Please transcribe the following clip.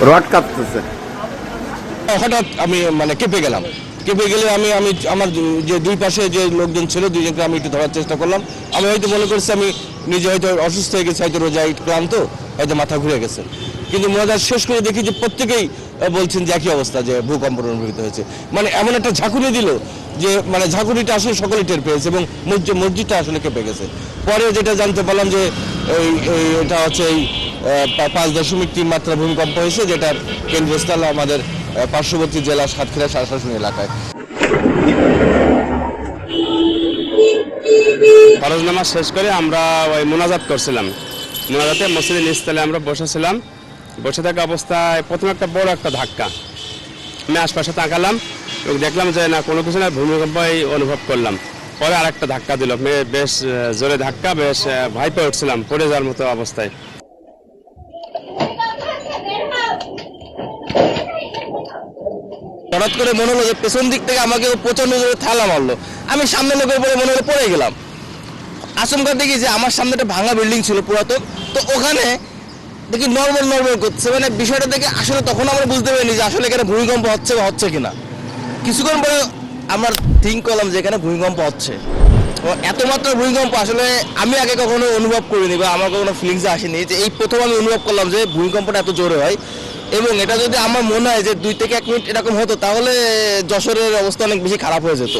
Rod কাটতেছে। হঠাৎ আমি মানে কেঁপে গেলাম, কেঁপে গেলে আমি আমার যে দুই পাশে যে লোকজন ছিল দুইজনকে আমি একটু ধরার চেষ্টা করলাম। আমি হয়তো মনে করছি আমি নিজে হয়তো অসুস্থ হয়ে গেছি, হয়তো রোজায় ক্লান্ত, হয়তো মাথা ঘুরে গেছে। কিন্তু মোনাজাত শেষ করে দেখি যে প্রত্যেকেই বলছেন যে একই অবস্থা, যে ভূকম্প অনুভূত হয়েছে। মানে এমন একটা ঝাঁকুনি দিল যে মানে ঝাঁকুনিটা আসলে সকলে টের পেয়েছে এবং মসজিদটা আসলে কেঁপে গেছে। পরে যেটা জানতে পারলাম যে এটা হচ্ছে এই 5.3 মাত্রা ভূমিকম্প হয়েছে, যেটার কেন্দ্রস্থল আমাদের পার্শ্ববর্তী জেলা সাতক্ষীরা শাসন এলাকায়। ফরজ নামাজ শেষ করে আমরা ওই মোনাজাত করছিলাম। মোনাজাতে মসজিদের নিচতলায় আমরা বসেছিলাম। বসে থাকা অবস্থায় প্রথমে একটা বড় একটা ধাক্কা, আমি আশপাশে তাকালাম এবং দেখলাম যে না কোনো কিছু না, ভূমিকম্পই অনুভব করলাম। পরে আর একটা ধাক্কা দিল, বেশ জোরে ধাক্কা, বেশ ভয় পেয়ে উঠছিলাম, পড়ে যাওয়ার মতো অবস্থায়। হঠাৎ করে মনে হলো যে পেছন দিক থেকে আমাকে প্রচন্ড জোরে থালা মারলো। আমি সামনে লোকের পরে মনে হলো পড়ে গেলাম। আচমকা দেখি যে আমার সামনে একটা ভাঙা বিল্ডিং ছিল পুরাতন, তো ওখানে দেখি নর্মাল করছে। মানে বিষয়টা দেখে আসলে তখন আমরা বুঝতে পারিনি যে আসলে এখানে ভূমিকম্প হচ্ছে বা হচ্ছে কিনা। কিছুক্ষণ পরে আমরা থিঙ্ক করলাম যে এখানে ভূমিকম্প হচ্ছে। এত মাত্রার ভূমিকম্প আসলে আমি আগে কখনো অনুভব করিনি বা আমার কখনো ফিলিংসে আসেনি, যে এই প্রথম আমি অনুভব করলাম যে ভূমিকম্পটা এত জোরে হয়। এবং এটা যদি আমার মনে হয় যে 2 থেকে 1 মিনিট এরকম হতো, তাহলে যশোরের অবস্থা অনেক বেশি খারাপ হয়ে যেত।